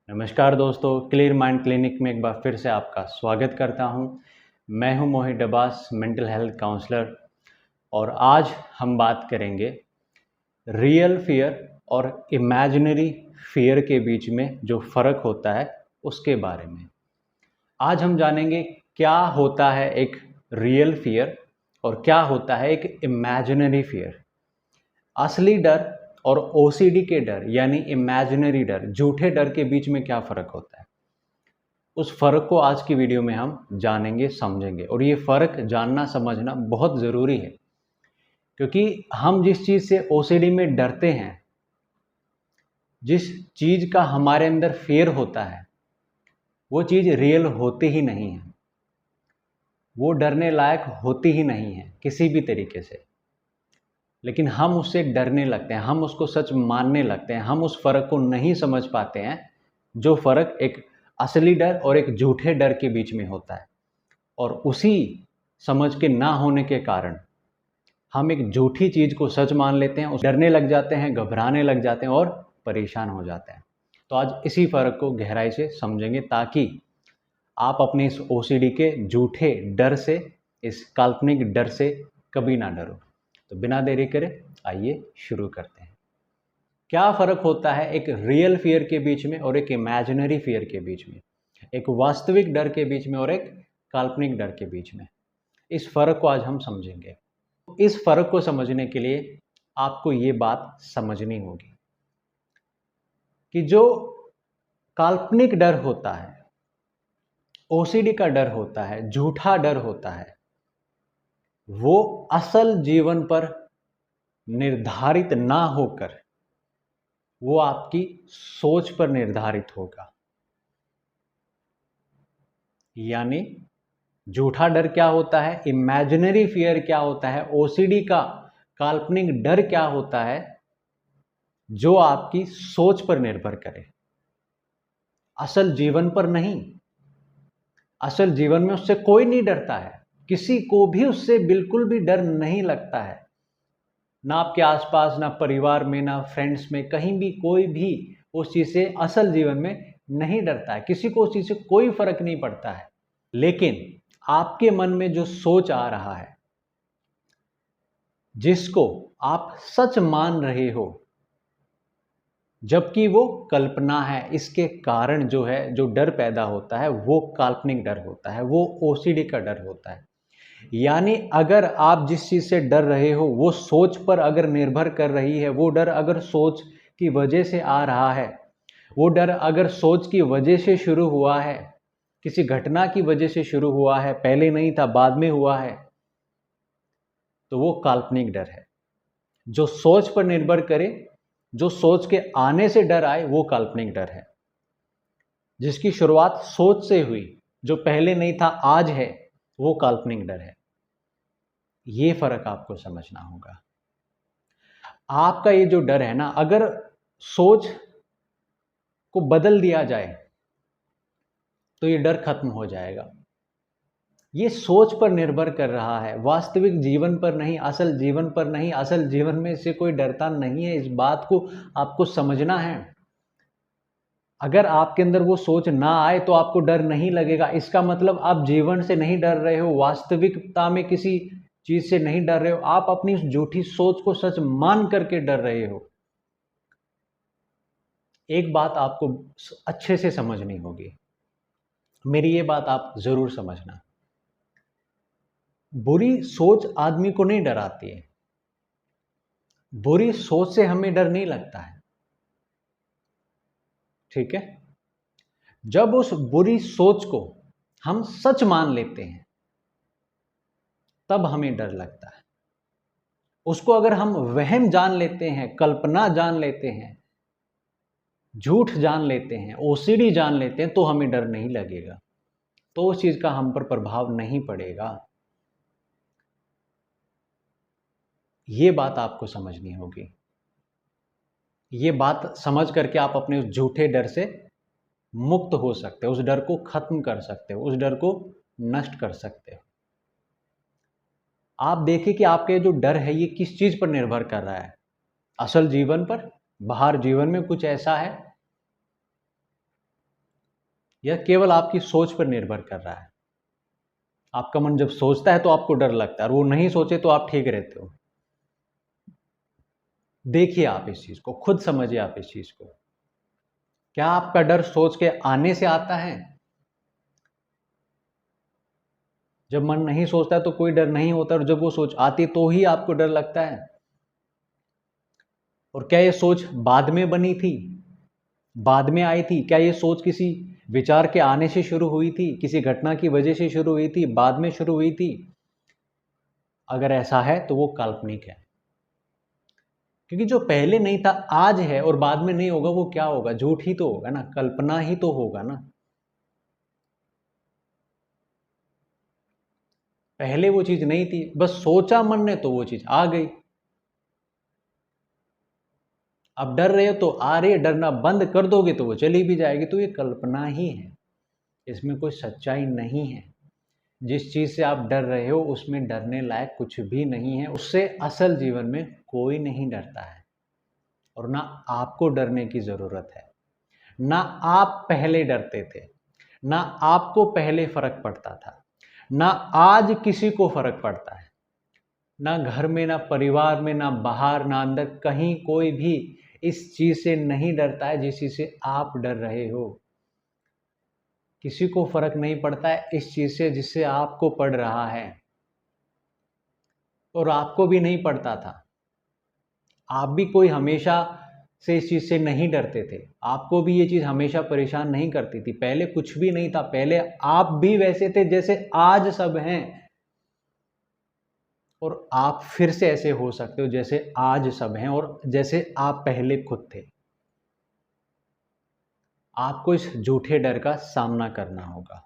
नमस्कार दोस्तों, clear mind clinic में एक बार फिर से आपका स्वागत करता हूं। मैं हूं मोहित डबास, मेंटल हेल्थ काउंसलर। और आज हम बात करेंगे रियल फियर और इमेजिनरी फियर के बीच में जो फ़र्क होता है उसके बारे में। आज हम जानेंगे क्या होता है एक रियल फियर और क्या होता है एक इमेजिनरी फियर। असली डर और ओसीडी के डर यानी इमेजिनरी डर, झूठे डर के बीच में क्या फ़र्क होता है, उस फ़र्क को आज की वीडियो में हम जानेंगे, समझेंगे। और ये फ़र्क जानना समझना बहुत ज़रूरी है, क्योंकि हम जिस चीज़ से ओसीडी में डरते हैं, जिस चीज़ का हमारे अंदर फ़ियर होता है, वो चीज़ रियल होती ही नहीं है, वो डरने लायक होती ही नहीं है किसी भी तरीके से। लेकिन हम उससे डरने लगते हैं, हम उसको सच मानने लगते हैं, हम उस फ़र्क को नहीं समझ पाते हैं, जो फ़र्क एक असली डर और एक झूठे डर के बीच में होता है। और उसी समझ के ना होने के कारण हम एक झूठी चीज़ को सच मान लेते हैं, उस डरने लग जाते हैं, घबराने लग जाते हैं और परेशान हो जाते हैं। तो आज इसी फ़र्क को गहराई से समझेंगे, ताकि आप अपने इस ओसीडी के झूठे डर से, इस काल्पनिक डर से कभी ना डरो। तो बिना देरी करे आइए शुरू करते हैं। क्या फ़र्क होता है एक रियल फियर के बीच में और एक इमेजिनरी फियर के बीच में, एक वास्तविक डर के बीच में और एक काल्पनिक डर के बीच में? इस फ़र्क को आज हम समझेंगे। इस फ़र्क को समझने के लिए आपको ये बात समझनी होगी कि जो काल्पनिक डर होता है, ओसीडी का डर होता है, झूठा डर होता है, वो असल जीवन पर निर्धारित ना होकर वो आपकी सोच पर निर्धारित होगा। यानी झूठा डर क्या होता है, इमेजिनरी फियर क्या होता है, ओसीडी का काल्पनिक डर क्या होता है, जो आपकी सोच पर निर्भर करे, असल जीवन पर नहीं। असल जीवन में उससे कोई नहीं डरता है, किसी को भी उससे बिल्कुल भी डर नहीं लगता है, ना आपके आसपास, ना परिवार में, ना फ्रेंड्स में, कहीं भी कोई भी उस चीज़ से असल जीवन में नहीं डरता है, किसी को उस चीज़ से कोई फर्क नहीं पड़ता है। लेकिन आपके मन में जो सोच आ रहा है, जिसको आप सच मान रहे हो, जबकि वो कल्पना है, इसके कारण जो है, जो डर पैदा होता है, वो काल्पनिक डर होता है, वो ओसीडी का डर होता है। यानी अगर आप जिस चीज़ से डर रहे हो वो सोच पर अगर निर्भर कर रही है, वो डर अगर सोच की वजह से आ रहा है, वो डर अगर सोच की वजह से शुरू हुआ है, किसी घटना की वजह से शुरू हुआ है, पहले नहीं था बाद में हुआ है, तो वो काल्पनिक डर है। जो सोच पर निर्भर करे, जो सोच के आने से डर आए, वो काल्पनिक डर है। जिसकी शुरुआत सोच से हुई, जो पहले नहीं था आज है, वो काल्पनिक डर है। ये फर्क आपको समझना होगा। आपका ये जो डर है ना, अगर सोच को बदल दिया जाए तो ये डर खत्म हो जाएगा। ये सोच पर निर्भर कर रहा है, वास्तविक जीवन पर नहीं, असल जीवन पर नहीं। असल जीवन में इससे कोई डरता नहीं है, इस बात को आपको समझना है। अगर आपके अंदर वो सोच ना आए तो आपको डर नहीं लगेगा, इसका मतलब आप जीवन से नहीं डर रहे हो, वास्तविकता में किसी चीज से नहीं डर रहे हो, आप अपनी उस झूठी सोच को सच मान करके डर रहे हो। एक बात आपको अच्छे से समझनी होगी, मेरी ये बात आप जरूर समझना। बुरी सोच आदमी को नहीं डराती है, बुरी सोच से हमें डर नहीं लगता है, ठीक है। जब उस बुरी सोच को हम सच मान लेते हैं, तब हमें डर लगता है। उसको अगर हम वहम जान लेते हैं, कल्पना जान लेते हैं, झूठ जान लेते हैं, ओसीडी जान लेते हैं, तो हमें डर नहीं लगेगा, तो उस चीज का हम पर प्रभाव नहीं पड़ेगा। ये बात आपको समझनी होगी। ये बात समझ करके आप अपने उस झूठे डर से मुक्त हो सकते हो, उस डर को खत्म कर सकते हो, उस डर को नष्ट कर सकते हो। आप देखिए कि आपके जो डर है ये किस चीज पर निर्भर कर रहा है, असल जीवन पर, बाहर जीवन में कुछ ऐसा है यह केवल आपकी सोच पर निर्भर कर रहा है। आपका मन जब सोचता है तो आपको डर लगता है, और वो नहीं सोचे तो आप ठीक रहते हो। देखिए आप इस चीज को, खुद समझिए आप इस चीज को। क्या आपका डर सोच के आने से आता है? जब मन नहीं सोचता है तो कोई डर नहीं होता, और जब वो सोच आती तो ही आपको डर लगता है। और क्या ये सोच बाद में बनी थी, बाद में आई थी? क्या ये सोच किसी विचार के आने से शुरू हुई थी, किसी घटना की वजह से शुरू हुई थी, बाद में शुरू हुई थी? अगर ऐसा है तो वो काल्पनिक है, क्योंकि जो पहले नहीं था आज है और बाद में नहीं होगा, वो क्या होगा? झूठ ही तो होगा ना, कल्पना ही तो होगा ना। पहले वो चीज नहीं थी, बस सोचा मन ने तो वो चीज आ गई। अब डर रहे हो तो आ रही है, डरना बंद कर दोगे तो वो चली भी जाएगी। तो ये कल्पना ही है, इसमें कोई सच्चाई नहीं है। जिस चीज से आप डर रहे हो उसमें डरने लायक कुछ भी नहीं है, उससे असल जीवन में कोई नहीं डरता है, और ना आपको डरने की जरूरत है। ना आप पहले डरते थे, ना आपको पहले फर्क पड़ता था, ना आज किसी को फर्क पड़ता है। ना घर में, ना परिवार में, ना बाहर, ना अंदर, कहीं कोई भी इस चीज से नहीं डरता है जिस चीज से आप डर रहे हो। किसी को फर्क नहीं पड़ता है इस चीज से जिससे आपको पड़ रहा है, और आपको भी नहीं पड़ता था। आप भी कोई हमेशा से इस चीज से नहीं डरते थे, आपको भी ये चीज हमेशा परेशान नहीं करती थी। पहले कुछ भी नहीं था, पहले आप भी वैसे थे जैसे आज सब हैं, और आप फिर से ऐसे हो सकते हो जैसे आज सब हैं और जैसे आप पहले खुद थे। आपको इस झूठे डर का सामना करना होगा,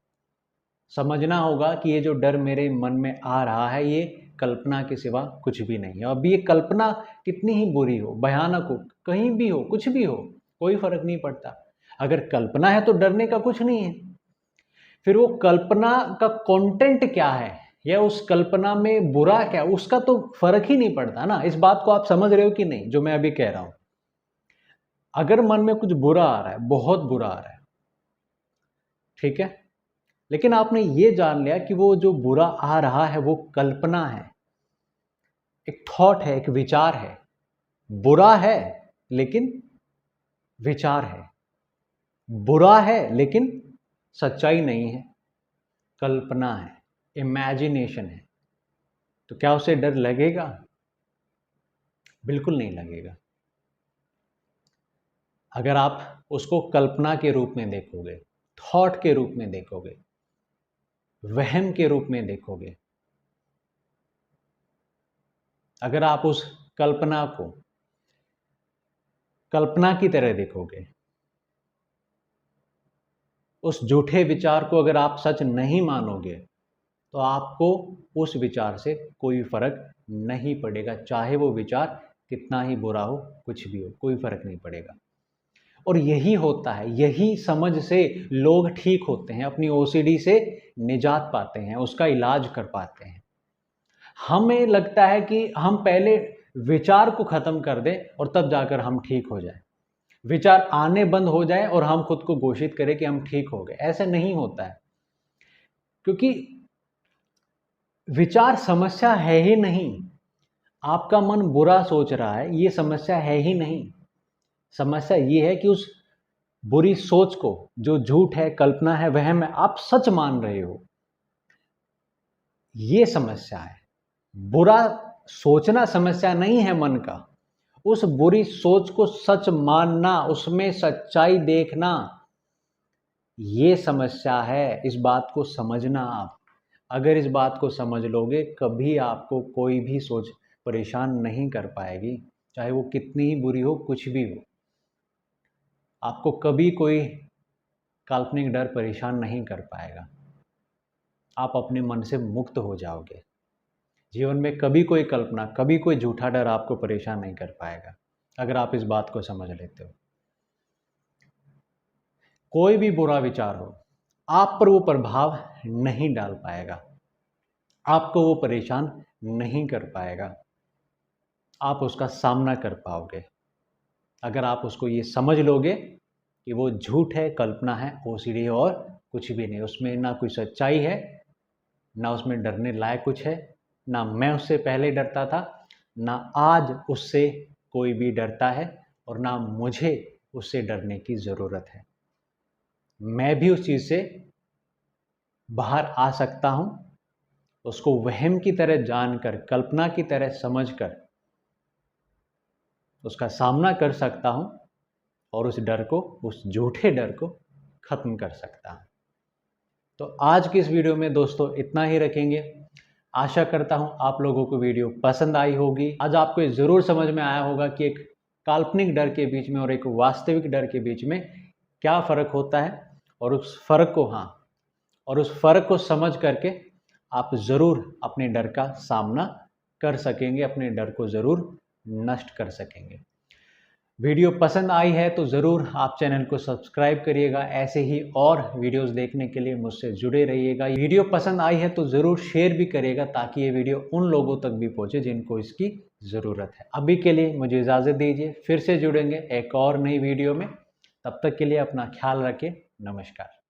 समझना होगा कि ये जो डर मेरे मन में आ रहा है ये कल्पना के सिवा कुछ भी नहीं है। अब ये कल्पना कितनी ही बुरी हो, भयानक हो, कहीं भी हो, कुछ भी हो, कोई फर्क नहीं पड़ता। अगर कल्पना है तो डरने का कुछ नहीं है। फिर वो कल्पना का कंटेंट क्या है, या उस कल्पना में बुरा क्या, उसका तो फर्क ही नहीं पड़ता ना। इस बात को आप समझ रहे हो कि नहीं जो मैं अभी कह रहा हूं? अगर मन में कुछ बुरा आ रहा है, बहुत बुरा आ रहा है, ठीक है, लेकिन आपने ये जान लिया कि वो जो बुरा आ रहा है वो कल्पना है, एक थॉट है, एक विचार है, बुरा है लेकिन विचार है, बुरा है लेकिन सच्चाई नहीं है, कल्पना है, इमेजिनेशन है। तो क्या उसे डर लगेगा? बिल्कुल नहीं लगेगा। अगर आप उसको कल्पना के रूप में देखोगे, थॉट के रूप में देखोगे, वहम के रूप में देखोगे, अगर आप उस कल्पना को कल्पना की तरह देखोगे, उस झूठे विचार को अगर आप सच नहीं मानोगे, तो आपको उस विचार से कोई फर्क नहीं पड़ेगा, चाहे वो विचार कितना ही बुरा हो, कुछ भी हो, कोई फर्क नहीं पड़ेगा। और यही होता है, यही समझ से लोग ठीक होते हैं, अपनी ओसीडी से निजात पाते हैं, उसका इलाज कर पाते हैं। हमें लगता है कि हम पहले विचार को खत्म कर दें और तब जाकर हम ठीक हो जाए, विचार आने बंद हो जाए और हम खुद को घोषित करें कि हम ठीक हो गए। ऐसा नहीं होता है, क्योंकि विचार समस्या है ही नहीं। आपका मन बुरा सोच रहा है, ये समस्या है ही नहीं। समस्या ये है कि उस बुरी सोच को, जो झूठ है, कल्पना है, वहम है, आप सच मान रहे हो, ये समस्या है। बुरा सोचना समस्या नहीं है मन का, उस बुरी सोच को सच मानना, उसमें सच्चाई देखना, ये समस्या है। इस बात को समझना आप। अगर इस बात को समझ लोगे, कभी आपको कोई भी सोच परेशान नहीं कर पाएगी, चाहे वो कितनी ही बुरी हो, कुछ भी हो। आपको कभी कोई काल्पनिक डर परेशान नहीं कर पाएगा। आप अपने मन से मुक्त हो जाओगे। जीवन में कभी कोई कल्पना, कभी कोई झूठा डर आपको परेशान नहीं कर पाएगा, अगर आप इस बात को समझ लेते हो। कोई भी बुरा विचार हो, आप पर वो प्रभाव नहीं डाल पाएगा, आपको वो परेशान नहीं कर पाएगा। आप उसका सामना कर पाओगे अगर आप उसको ये समझ लोगे कि वो झूठ है, कल्पना है, ओसीडी और कुछ भी नहीं। उसमें ना कोई सच्चाई है, ना उसमें डरने लायक कुछ है, ना मैं उससे पहले डरता था, ना आज उससे कोई भी डरता है और ना मुझे उससे डरने की ज़रूरत है। मैं भी उस चीज़ से बाहर आ सकता हूँ, उसको वहम की तरह जानकर, कल्पना की तरह समझकर उसका सामना कर सकता हूँ और उस डर को, उस झूठे डर को ख़त्म कर सकता हूँ। तो आज की इस वीडियो में दोस्तों इतना ही रखेंगे। आशा करता हूँ आप लोगों को वीडियो पसंद आई होगी। आज आपको ये ज़रूर समझ में आया होगा कि एक काल्पनिक डर के बीच में और एक वास्तविक डर के बीच में क्या फ़र्क होता है, और उस फ़र्क को समझ करके आप ज़रूर अपने डर का सामना कर सकेंगे, अपने डर को ज़रूर नष्ट कर सकेंगे। वीडियो पसंद आई है तो ज़रूर आप चैनल को सब्सक्राइब करिएगा। ऐसे ही और वीडियोस देखने के लिए मुझसे जुड़े रहिएगा। वीडियो पसंद आई है तो ज़रूर शेयर भी करिएगा ताकि ये वीडियो उन लोगों तक भी पहुंचे जिनको इसकी ज़रूरत है। अभी के लिए मुझे इजाज़त दीजिए, फिर से जुड़ेंगे एक और नई वीडियो में। तब तक के लिए अपना ख्याल रखें। नमस्कार।